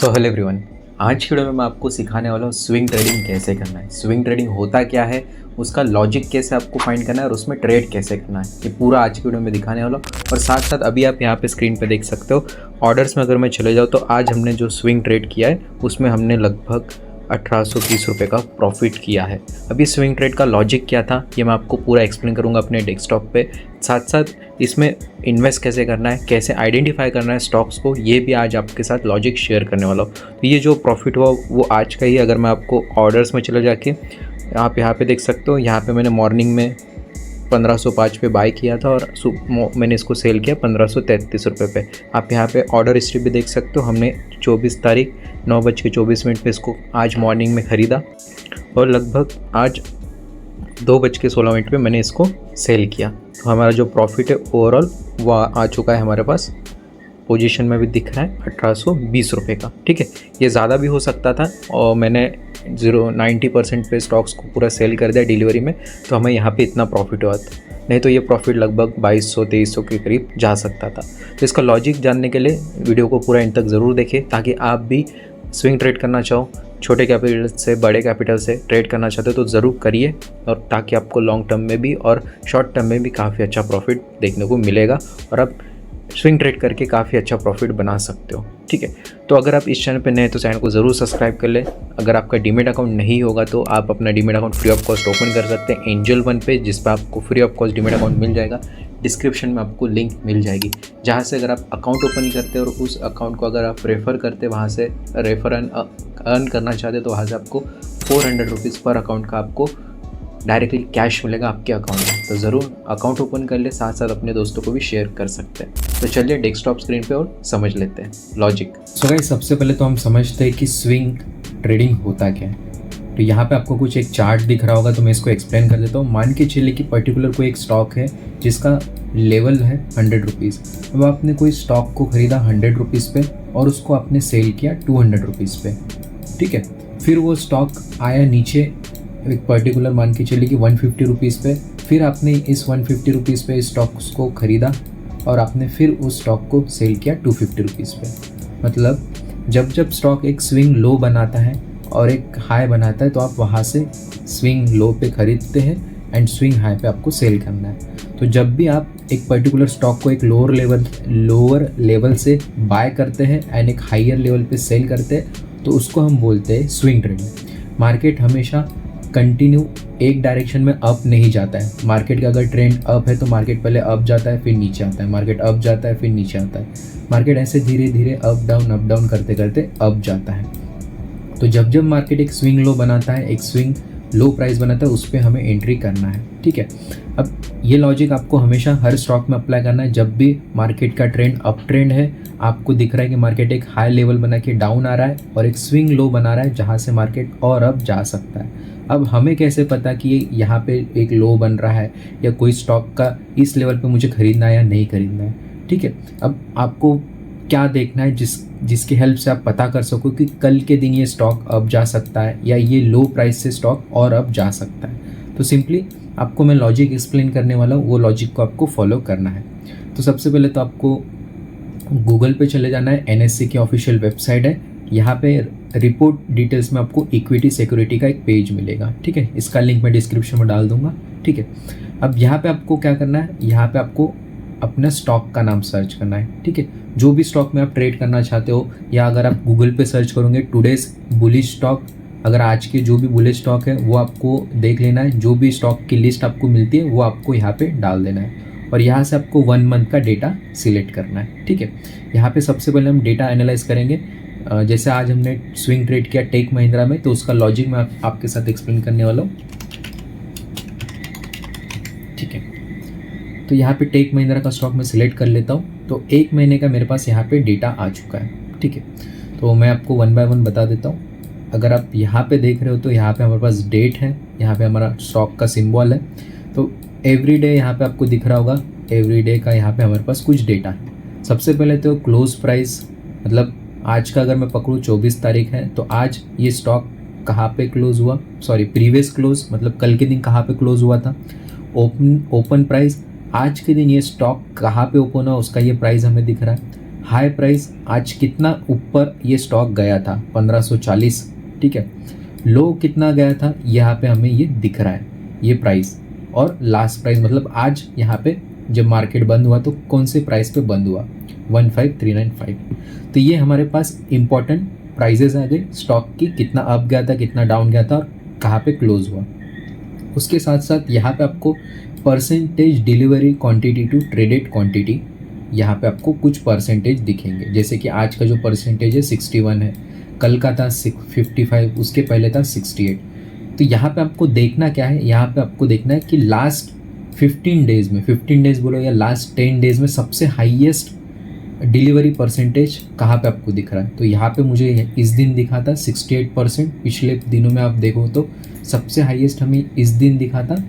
So hello everyone. आज की video में मैं आपको सिखाने वाला हूँ स्विंग ट्रेडिंग कैसे करना है। स्विंग ट्रेडिंग होता क्या है, उसका लॉजिक कैसे आपको फाइंड करना है और उसमें ट्रेड कैसे करना है, ये पूरा आज की वीडियो में दिखाने वाला हूँ। और साथ साथ अभी आप यहाँ पे स्क्रीन पे देख सकते हो ऑर्डर्स में अगर मैं चले जाऊँ तो आज हमने जो स्विंग ट्रेड किया है उसमें हमने लगभग 1830 रुपये का प्रॉफिट किया है। अभी स्विंग ट्रेड का लॉजिक क्या था ये मैं आपको पूरा एक्सप्लेन करूँगा अपने डेस्कटॉप पे। साथ साथ इसमें इन्वेस्ट कैसे करना है, कैसे आइडेंटिफाई करना है स्टॉक्स को, ये भी आज आपके साथ लॉजिक शेयर करने वाला हूँ। तो ये जो प्रॉफिट हुआ वो आज का ही। अगर मैं आपको ऑर्डर्स में चले जाके आप यहाँ पे देख सकते हो, यहाँ पे मैंने मॉर्निंग में 1505 पे बाय किया था और मैंने इसको सेल किया 1533 रुपये पे। आप यहाँ पे ऑर्डर हिस्ट्री भी देख सकते हो। हमने 24 तारीख 9:24 पे इसको आज मॉर्निंग में ख़रीदा और लगभग आज 2:16 पे मैंने इसको सेल किया। तो हमारा जो प्रॉफिट है ओवरऑल वो आ चुका है हमारे पास, पोजीशन में भी दिख रहा है 1820 रुपये का। ठीक है, ये ज़्यादा भी हो सकता था और मैंने 90% पे स्टॉक्स को पूरा सेल कर दिया डिलीवरी में, तो हमें यहाँ पे इतना प्रॉफिट हुआ था। नहीं तो ये प्रॉफिट लगभग 2200-2300 के करीब जा सकता था। तो इसका लॉजिक जानने के लिए वीडियो को पूरा एंड तक ज़रूर देखें, ताकि आप भी स्विंग ट्रेड करना चाहो, छोटे कैपिटल से बड़े कैपिटल से ट्रेड करना चाहते हो तो ज़रूर करिए, और ताकि आपको लॉन्ग टर्म में भी और शॉर्ट टर्म में भी काफ़ी अच्छा प्रॉफिट देखने को मिलेगा और आप स्विंग ट्रेड करके काफ़ी अच्छा प्रॉफिट बना सकते हो। ठीक है, तो अगर आप इस चैनल पे नए हैं तो चैनल को ज़रूर सब्सक्राइब कर लें। अगर आपका डीमेट अकाउंट नहीं होगा तो आप अपना demat account free of cost open कर सकते हैं एंजल वन पे, जिस पर आपको free of cost demat account मिल जाएगा। डिस्क्रिप्शन में आपको लिंक मिल जाएगी, जहाँ से अगर आप अकाउंट ओपन करते हैं और उस अकाउंट को अगर आप रेफ़र करते हैं, वहाँ से रेफर अर्न करना चाहते हैं तो वहाँ से आपको 400 रुपीज़ पर अकाउंट का आपको डायरेक्टली कैश मिलेगा आपके अकाउंट में। तो ज़रूर अकाउंट ओपन कर ले, साथ साथ अपने दोस्तों को भी शेयर कर सकते हैं। तो चलिए डेस्कटॉप स्क्रीन पे और समझ लेते हैं लॉजिक। सो गाइस, सबसे पहले तो हम समझते हैं कि स्विंग ट्रेडिंग होता क्या है। तो यहाँ पे आपको कुछ एक चार्ट दिख रहा होगा, तो मैं इसको एक्सप्लेन कर देता हूँ। मान के चलिए कि पर्टिकुलर कोई एक स्टॉक है जिसका लेवल है 100 रुपीज़। अब आपने कोई स्टॉक को ख़रीदा 100 रुपीज़ पे और उसको आपने सेल किया 200 रुपीज़ पे। ठीक है, फिर वो स्टॉक आया नीचे एक पर्टिकुलर, मान के चलिए कि 150 रुपीज़ पे। फिर आपने इस 150 रुपीज़ पे स्टॉक्स को ख़रीदा और आपने फिर उस स्टॉक को सेल किया 250 रुपीज़ पे। मतलब जब जब स्टॉक एक स्विंग लो बनाता है और एक हाई बनाता है तो आप वहाँ से स्विंग लो पे ख़रीदते हैं एंड स्विंग हाई पे आपको सेल करना है। तो जब भी आप एक पर्टिकुलर स्टॉक को एक लोअर लेवल से बाय करते हैं एंड एक हायर लेवल पे सेल करते हैं तो उसको हम बोलते हैं स्विंग ट्रेडिंग। मार्केट हमेशा कंटिन्यू एक डायरेक्शन में अप नहीं जाता है। मार्केट का अगर ट्रेंड अप है तो मार्केट पहले अप जाता है फिर नीचे आता है, मार्केट अप जाता है फिर नीचे आता है। मार्केट ऐसे धीरे धीरे अप डाउन करते करते अप जाता है। तो जब जब मार्केट एक स्विंग लो बनाता है, एक स्विंग लो प्राइस बनाता है, उस पर हमें एंट्री करना है। ठीक है, अब ये लॉजिक आपको हमेशा हर स्टॉक में अप्लाई करना है। जब भी मार्केट का ट्रेंड अप ट्रेंड है, आपको दिख रहा है कि मार्केट एक हाई लेवल बना के डाउन आ रहा है और एक स्विंग लो बना रहा है जहाँ से मार्केट और अप जा सकता है। अब हमें कैसे पता कि यहाँ पे एक लो बन रहा है या कोई स्टॉक का इस लेवल पे मुझे ख़रीदना है या नहीं ख़रीदना है। ठीक है, अब आपको क्या देखना है जिसकी हेल्प से आप पता कर सको कि कल के दिन ये स्टॉक अप जा सकता है या ये लो प्राइस से स्टॉक और अप जा सकता है। तो सिंपली आपको मैं लॉजिक एक्सप्लेन करने वाला हूँ, वो लॉजिक को आपको फॉलो करना है। तो सबसे पहले तो आपको गूगल पे चले जाना है। NSE की ऑफिशियल वेबसाइट है, यहाँ पे रिपोर्ट डिटेल्स में आपको इक्विटी सिक्योरिटी का एक पेज मिलेगा। ठीक है, इसका लिंक मैं डिस्क्रिप्शन में डाल दूंगा। ठीक है, अब यहाँ पे आपको क्या करना है, यहाँ पे आपको अपना स्टॉक का नाम सर्च करना है। ठीक है, जो भी स्टॉक में आप ट्रेड करना चाहते हो, या अगर आप गूगल पे सर्च करोगे टुडेज बुलिश स्टॉक, अगर आज के जो भी बुलिश स्टॉक है वो आपको देख लेना है। जो भी स्टॉक की लिस्ट आपको मिलती है वो आपको यहाँ पे डाल देना है और यहाँ से आपको 1 मंथ का डेटा सिलेक्ट करना है। ठीक है, यहाँ पे सबसे पहले हम डेटा एनालाइज करेंगे। जैसे आज हमने स्विंग ट्रेड किया टेक महिंद्रा में, तो उसका लॉजिक मैं आपके साथ एक्सप्लेन करने वाला हूँ। ठीक है, तो यहाँ पे टेक महिंद्रा का स्टॉक मैं सिलेक्ट कर लेता हूँ। तो 1 महीने का मेरे पास यहाँ पे डेटा आ चुका है। ठीक है, तो मैं आपको 1 बाय 1 बता देता हूँ। अगर आप यहाँ पे देख रहे हो तो यहाँ पे हमारे पास डेट है, यहाँ पे हमारा स्टॉक का सिंबल है। तो एवरी डे यहाँ पे आपको दिख रहा होगा, एवरी डे का यहाँ पे हमारे पास कुछ डेटा है। सबसे पहले तो क्लोज प्राइस, मतलब आज का अगर मैं पकड़ूँ 24 तारीख है तो आज ये स्टॉक कहाँ पे क्लोज हुआ, सॉरी प्रीवियस क्लोज, मतलब कल के दिन कहाँ पे क्लोज हुआ था। ओपन प्राइस, आज के दिन ये स्टॉक कहाँ पे ओपन हुआ उसका ये प्राइस हमें दिख रहा है। हाई प्राइस आज कितना ऊपर ये स्टॉक गया था 1540, ठीक है। लो कितना गया था यहाँ पे हमें ये दिख रहा है, ये प्राइस और लास्ट प्राइस, मतलब आज यहाँ पे जब मार्केट बंद हुआ तो कौन से प्राइस पे बंद हुआ, 15395। तो ये हमारे पास इंपॉर्टेंट प्राइजेस आ गए स्टॉक की, कितना अप गया था, कितना डाउन गया था और कहाँ पे क्लोज हुआ। उसके साथ साथ यहाँ पे आपको percentage delivery quantity to traded quantity, यहाँ पे आपको कुछ परसेंटेज दिखेंगे। जैसे कि आज का जो परसेंटेज है 61 है, कल का था 55, उसके पहले था 68। तो यहाँ पे आपको देखना क्या है, यहाँ पे आपको देखना है कि लास्ट 15 डेज़ में, 15 डेज़ बोलो या लास्ट 10 डेज़ में सबसे हाईएस्ट डिलीवरी परसेंटेज कहाँ पे आपको दिख रहा है। तो यहाँ पे मुझे इस दिन दिखा था 68%, पिछले दिनों में आप देखो तो सबसे हाईएस्ट हमें इस दिन दिखा था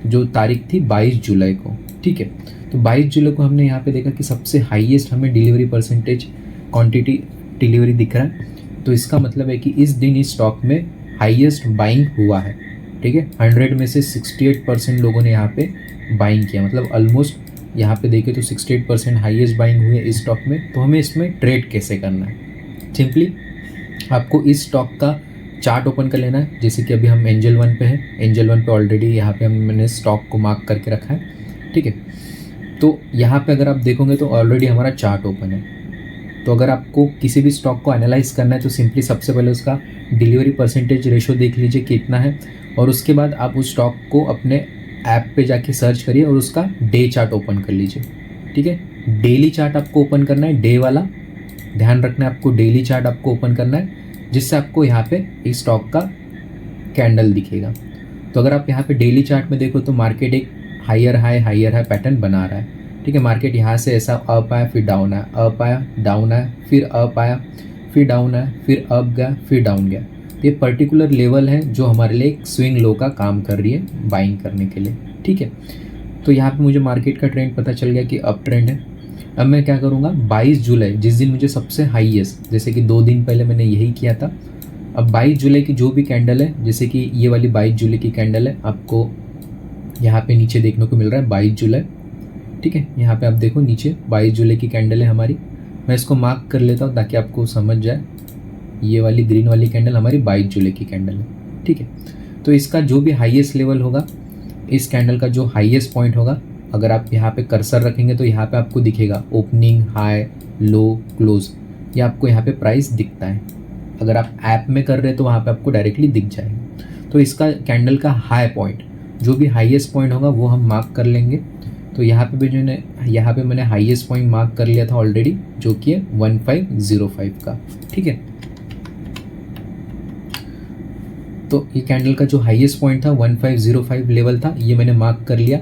जो तारीख थी 22 जुलाई को, ठीक है। तो 22 जुलाई को हमने यहाँ पे देखा कि सबसे हाईएस्ट हमें डिलीवरी परसेंटेज क्वांटिटी डिलीवरी दिख रहा है। तो इसका मतलब है कि इस दिन इस स्टॉक में हाईएस्ट बाइंग हुआ है, ठीक है। 100 में से 68% लोगों ने यहाँ पे बाइंग किया, मतलब ऑलमोस्ट यहाँ पे देखें तो 68% हाईएस्ट बाइंग हुई है इस स्टॉक में। तो हमें इसमें ट्रेड कैसे करना है, सिंपली आपको इस स्टॉक का चार्ट ओपन कर लेना है। जैसे कि अभी हम एंजल वन पे हैं, एंजल वन पे ऑलरेडी यहाँ पे मैंने स्टॉक को मार्क करके रखा है, ठीक है। तो यहाँ पे अगर आप देखोगे तो ऑलरेडी हमारा चार्ट ओपन है। तो अगर आपको किसी भी स्टॉक को एनालाइज करना है तो सिंपली सबसे पहले उसका डिलीवरी परसेंटेज रेशो देख लीजिए कितना है, और उसके बाद आप उस स्टॉक को अपने ऐप पे जाके सर्च करिए और उसका डे चार्ट ओपन कर लीजिए, ठीक है। डेली चार्ट आपको ओपन करना है, डे वाला ध्यान रखना है आपको, डेली चार्ट आपको ओपन करना है, जिससे आपको यहाँ पे इस स्टॉक का कैंडल दिखेगा। तो अगर आप यहाँ पे डेली चार्ट में देखो तो मार्केट एक हायर हाई पैटर्न बना रहा है, ठीक है। मार्केट यहाँ से ऐसा अप आया, फिर डाउन आया, अप आया, डाउन आया, फिर अप आया, फिर डाउन आया, फिर अप गया, फिर डाउन गया। ये पर्टिकुलर लेवल है जो हमारे लिए एक स्विंग लो का काम कर रही है बाइंग करने के लिए, ठीक है। तो यहाँ पे मुझे मार्केट का ट्रेंड पता चल गया कि अप ट्रेंड है। अब मैं क्या करूँगा, 22 जुलाई जिस दिन मुझे सबसे हाईएस्ट, जैसे कि 2 दिन पहले मैंने यही किया था, अब 22 जुलाई की जो भी कैंडल है, जैसे कि ये वाली 22 जुलाई की कैंडल है, आपको यहाँ पे नीचे देखने को मिल रहा है 22 जुलाई, ठीक है। यहाँ पे आप देखो नीचे 22 जुलाई की कैंडल है हमारी। मैं इसको मार्क कर लेता हूँ ताकि आपको समझ जाए। ये वाली ग्रीन वाली कैंडल हमारी 22 जुलाई की कैंडल है, ठीक है। तो इसका जो भी हाईएस्ट लेवल होगा, इस कैंडल का जो हाईएस्ट पॉइंट होगा, अगर आप यहाँ पे कर्सर रखेंगे तो यहाँ पे आपको दिखेगा ओपनिंग, हाई, लो, क्लोज, ये आपको यहाँ पे प्राइस दिखता है। अगर आप ऐप में कर रहे हैं तो वहाँ पे आपको डायरेक्टली दिख जाएगा। तो इसका कैंडल का हाई पॉइंट, जो भी हाईएस्ट पॉइंट होगा वो हम मार्क कर लेंगे। तो यहाँ पे भी यहाँ पे मैंने हाईएस्ट पॉइंट मार्क कर लिया था ऑलरेडी, जो कि है 1505 का, ठीक है। तो ये कैंडल का जो हाईएस्ट पॉइंट था 1505 लेवल था, ये मैंने मार्क कर लिया।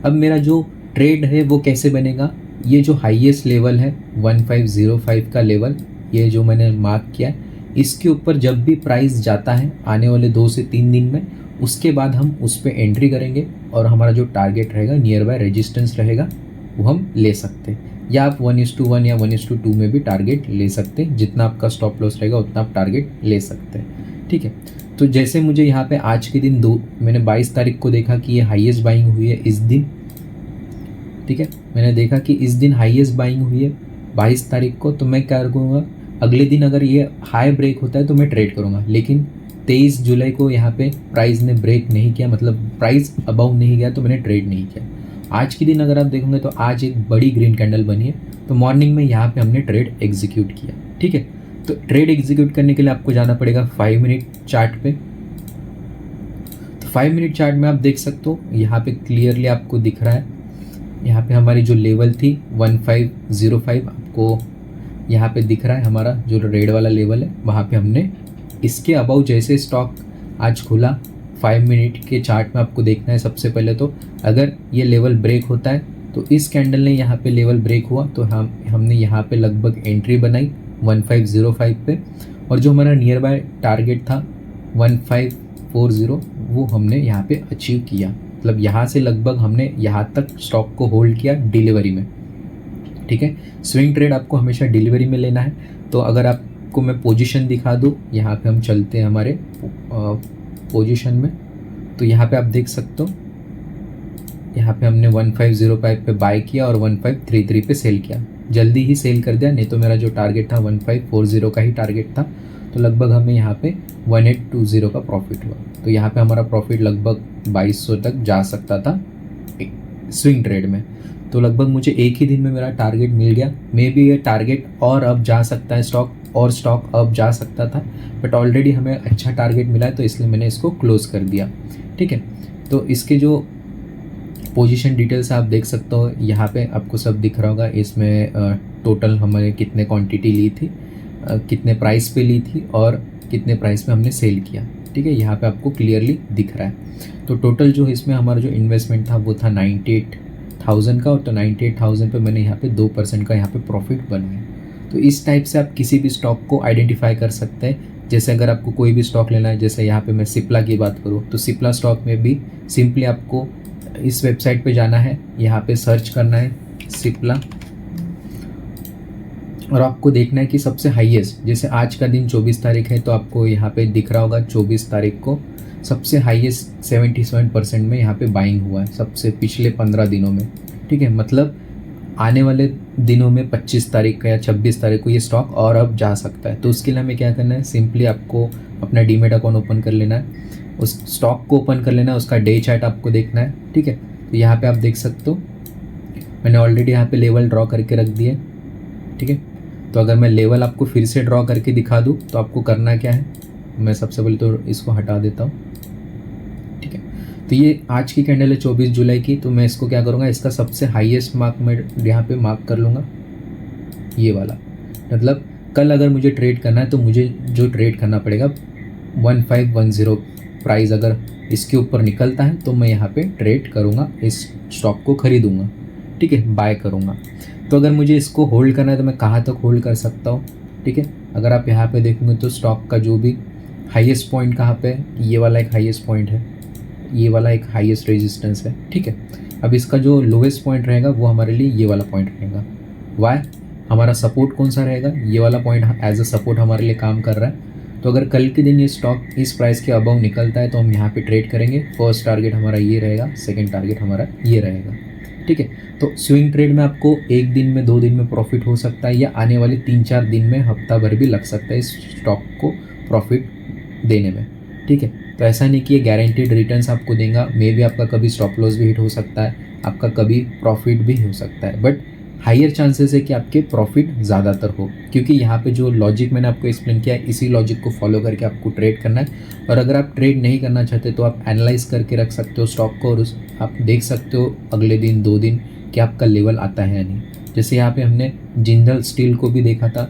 अब मेरा जो ट्रेड है वो कैसे बनेगा, ये जो हाईएस्ट लेवल है 1505 का लेवल, ये जो मैंने मार्क किया है, इसके ऊपर जब भी प्राइस जाता है आने वाले 2 से 3 दिन में, उसके बाद हम उस पर एंट्री करेंगे और हमारा जो टारगेट रहेगा, नियर बाय रेजिस्टेंस रहेगा, वो हम ले सकते हैं। या आप 1:1 या 1:2 में भी टारगेट ले सकते हैं, जितना आपका स्टॉप लॉस रहेगा उतना आप टारगेट ले सकते हैं, ठीक है। तो जैसे मुझे यहाँ पे आज के दिन मैंने 22 तारीख को देखा कि ये हाईएस्ट बाइंग हुई है इस दिन, ठीक है। मैंने देखा कि इस दिन हाईएस्ट बाइंग हुई है 22 तारीख को, तो मैं क्या करूँगा, अगले दिन अगर ये हाई ब्रेक होता है तो मैं ट्रेड करूँगा। लेकिन 23 जुलाई को यहाँ पे प्राइस ने ब्रेक नहीं किया, मतलब प्राइस अबाउ नहीं गया, तो मैंने ट्रेड नहीं किया। आज के दिन अगर आप देखोगे तो आज एक बड़ी ग्रीन कैंडल बनी है, तो मॉर्निंग में यहाँ पे हमने ट्रेड एग्जीक्यूट किया, ठीक है। तो ट्रेड एग्जीक्यूट करने के लिए आपको जाना पड़ेगा 5 मिनट चार्ट पे। तो 5 मिनट चार्ट में आप देख सकते हो, यहाँ पे क्लियरली आपको दिख रहा है, यहाँ पे हमारी जो लेवल थी 1505 आपको यहाँ पे दिख रहा है, हमारा जो रेड वाला लेवल है, वहाँ पे हमने इसके अबाउ जैसे स्टॉक आज खुला 5 मिनट के चार्ट में आपको देखना है। सबसे पहले तो अगर ये लेवल ब्रेक होता है, तो इस कैंडल ने यहाँ पे लेवल ब्रेक हुआ तो हमने यहाँ पे लगभग एंट्री बनाई 1505 पे, और जो हमारा नियर बाय टारगेट था 1540 वो हमने यहाँ पे अचीव किया। मतलब यहाँ से लगभग हमने यहाँ तक स्टॉक को होल्ड किया डिलीवरी में, ठीक है। स्विंग ट्रेड आपको हमेशा डिलीवरी में लेना है। तो अगर आपको मैं पोजीशन दिखा दूँ, यहाँ पे हम चलते हैं हमारे पोजीशन में, तो यहाँ पे आप देख सकते हो, यहाँ पे हमने 1505 पे बाय किया और 1533 पे सेल किया। जल्दी ही सेल कर दिया, नहीं तो मेरा जो टारगेट था 1540 का ही टारगेट था, तो लगभग हमें यहाँ पे 1820 का प्रॉफिट हुआ। तो यहाँ पे हमारा प्रॉफिट लगभग 2200 तक जा सकता था स्विंग ट्रेड में। तो लगभग मुझे एक ही दिन में मेरा टारगेट मिल गया। मे बी ये टारगेट और अब जा सकता है, स्टॉक अब जा सकता था, बट ऑलरेडी हमें अच्छा टारगेट मिला है, तो इसलिए मैंने इसको क्लोज़ कर दिया। ठीक है, तो इसके जो पोजीशन डिटेल्स आप देख सकते हो, यहाँ पे आपको सब दिख रहा होगा। इसमें टोटल हमने कितने क्वांटिटी ली थी, कितने प्राइस पे ली थी और कितने प्राइस पे हमने सेल किया। ठीक है, यहाँ पे आपको क्लियरली दिख रहा है। तो टोटल जो इसमें हमारा जो इन्वेस्टमेंट था वो था 98,000 का, और तो 98,000 पे मैंने यहाँ पे 2% का यहाँ पे प्रॉफिट बनाया। तो इस टाइप से आप किसी भी स्टॉक को आइडेंटिफाई कर सकते हैं। जैसे अगर आपको कोई भी स्टॉक लेना है, जैसे यहाँ पे मैं सिप्ला की बात करूँ, तो सिप्ला स्टॉक में भी सिंपली आपको इस वेबसाइट पे जाना है, यहाँ पे सर्च करना है सिप्ला, और आपको देखना है कि सबसे हाईएस्ट, जैसे आज का दिन 24 तारीख है, तो आपको यहाँ पे दिख रहा होगा 24 तारीख को सबसे हाईएस्ट 77% में यहाँ पे बाइंग हुआ है सबसे पिछले 15 दिनों में। ठीक है, मतलब आने वाले दिनों में 25 तारीख का या 26 तारीख को ये स्टॉक और अब जा सकता है। तो उसके लिए हमें क्या करना है, सिंपली आपको अपना डीमेट अकाउंट ओपन कर लेना है, उस स्टॉक को ओपन कर लेना है, उसका डे चार्ट आपको देखना है। ठीक है, तो यहाँ पे आप देख सकते हो मैंने ऑलरेडी यहाँ पे लेवल ड्रॉ करके रख दिए। ठीक है, तो अगर मैं लेवल आपको फिर से ड्रॉ करके दिखा दूँ तो आपको करना क्या है, मैं सबसे पहले तो इसको हटा देता हूँ। ठीक है, तो ये आज की कैंडल है 24 जुलाई की, तो मैं इसको क्या करूँगा, इसका सबसे हाईएस्ट मार्क मैं यहाँ पे मार्क कर लूँगा, ये वाला। मतलब कल अगर मुझे ट्रेड करना है तो मुझे जो ट्रेड करना पड़ेगा 1510 प्राइस अगर इसके ऊपर निकलता है तो मैं यहाँ पे ट्रेड करूँगा, इस स्टॉक को खरीदूँगा। ठीक है, बाय करूँगा। तो अगर मुझे इसको होल्ड करना है तो मैं कहाँ तक होल्ड कर सकता हूँ। ठीक है, अगर आप यहाँ पे देखेंगे तो स्टॉक का जो भी हाईएस्ट पॉइंट कहाँ पे है, ये वाला एक हाईएस्ट पॉइंट है, ये वाला एक हाईएस्ट रेजिस्टेंस है। ठीक है, अब इसका जो लोएस्ट पॉइंट रहेगा वो हमारे लिए ये वाला पॉइंट रहेगा। वाई, हमारा सपोर्ट कौन सा रहेगा, ये वाला पॉइंट एज अ सपोर्ट हमारे लिए काम कर रहा है। तो अगर कल के दिन ये स्टॉक इस प्राइस के अबव निकलता है तो हम यहाँ पे ट्रेड करेंगे। फर्स्ट टारगेट हमारा ये रहेगा, सेकंड टारगेट हमारा ये रहेगा। ठीक है, तो स्विंग ट्रेड में आपको एक दिन में, 2 दिन में प्रॉफिट हो सकता है, या आने वाले 3-4 दिन में, हफ्ता भर भी लग सकता है इस स्टॉक को प्रॉफिट देने में। ठीक है, तो ऐसा नहीं कि ये गारंटीड रिटर्न्स आपको देगा, मे भी आपका कभी स्टॉप लॉस भी हिट हो सकता है, आपका कभी प्रॉफिट भी हो सकता है, बट हायर चांसेस है कि आपके प्रॉफिट ज़्यादातर हो, क्योंकि यहाँ पे जो लॉजिक मैंने आपको एक्सप्लेन किया है, इसी लॉजिक को फॉलो करके आपको ट्रेड करना है। और अगर आप ट्रेड नहीं करना चाहते तो आप एनालाइज करके रख सकते हो स्टॉक को, और आप देख सकते हो अगले दिन, 2 दिन कि आपका लेवल आता है या नहीं। जैसे यहाँ पे हमने जिंदल स्टील को भी देखा था,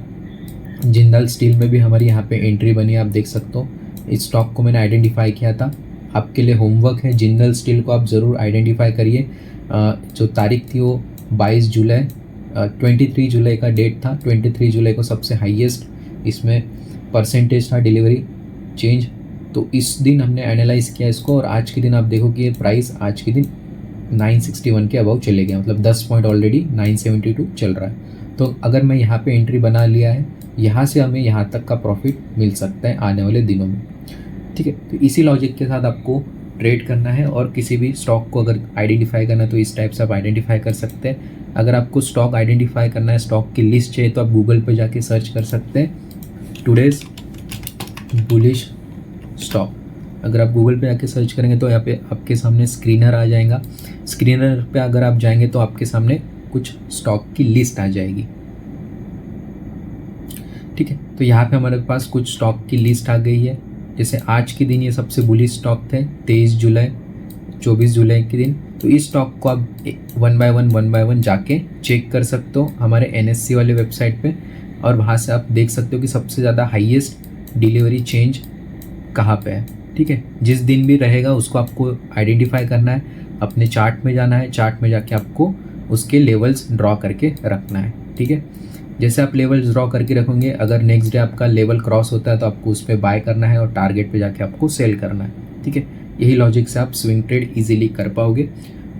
जिंदल स्टील में भी हमारी यहाँ पे एंट्री बनी, आप देख सकते हो। इस स्टॉक को मैंने आइडेंटिफाई किया था, आपके लिए होमवर्क है, जिंदल स्टील को आप ज़रूर आइडेंटिफाई करिए। जो तारीख थी वो 22 जुलाई, 23 जुलाई का डेट था। 23 जुलाई को सबसे हाईएस्ट इसमें परसेंटेज था डिलीवरी चेंज। तो इस दिन हमने एनालाइज किया इसको, और आज के दिन आप देखो कि ये प्राइस आज के दिन 961 के अबव चले गया, मतलब 10 पॉइंट ऑलरेडी 972 चल रहा है। तो अगर मैं यहाँ पे एंट्री बना लिया है, यहाँ से हमें यहाँ तक का प्रॉफिट मिल सकता है आने वाले दिनों में। ठीक है, तो इसी लॉजिक के साथ आपको ट्रेड करना है, और किसी भी स्टॉक को अगर आइडेंटिफाई करना है तो इस टाइप से आप आइडेंटिफाई कर सकते हैं। अगर आपको स्टॉक आइडेंटिफाई करना है, स्टॉक की लिस्ट चाहिए, तो आप गूगल पे जाके सर्च कर सकते हैं टुडेज बुलिश स्टॉक। अगर आप गूगल पे जाके सर्च करेंगे तो यहाँ पे आपके सामने स्क्रीनर आ जाएगा। स्क्रीनर पे अगर आप जाएंगे तो आपके सामने कुछ स्टॉक की लिस्ट आ जाएगी। ठीक है, तो यहाँ पे हमारे पास कुछ स्टॉक की लिस्ट आ गई है। जैसे आज के दिन ये सबसे बुलिश स्टॉक थे, 23 जुलाई, 24 जुलाई के दिन। तो इस स्टॉक को आप 1 बाय 1 जाके चेक कर सकते हो हमारे NSE वाले वेबसाइट पे, और वहाँ से आप देख सकते हो कि सबसे ज़्यादा हाईएस्ट डिलीवरी चेंज कहाँ पे है। ठीक है, जिस दिन भी रहेगा उसको आपको आइडेंटिफाई करना है, अपने चार्ट में जाना है, चार्ट में जाके आपको उसके लेवल्स ड्रॉ करके रखना है। ठीक है, जैसे आप लेवल्स ड्रॉ करके रखोगे, अगर नेक्स्ट डे आपका लेवल क्रॉस होता है तो आपको उस पर बाय करना है और टारगेट पे जाके आपको सेल करना है। ठीक है, यही लॉजिक से आप स्विंग ट्रेड इजीली कर पाओगे।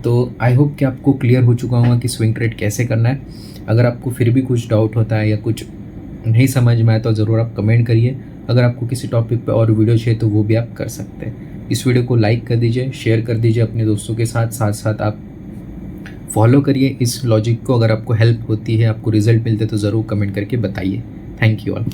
तो आई होप कि आपको क्लियर हो चुका होगा कि स्विंग ट्रेड कैसे करना है। अगर आपको फिर भी कुछ डाउट होता है या कुछ नहीं समझ में आए तो ज़रूर आप कमेंट करिए। अगर आपको किसी टॉपिक पे और वीडियो चाहिए तो वो भी आप कर सकते हैं। इस वीडियो को लाइक कर दीजिए, शेयर कर दीजिए अपने दोस्तों के साथ, साथ साथ आप फॉलो करिए इस लॉजिक को। अगर आपको हेल्प होती है, आपको रिजल्ट मिलते तो ज़रूर कमेंट करके बताइए। Thank you all.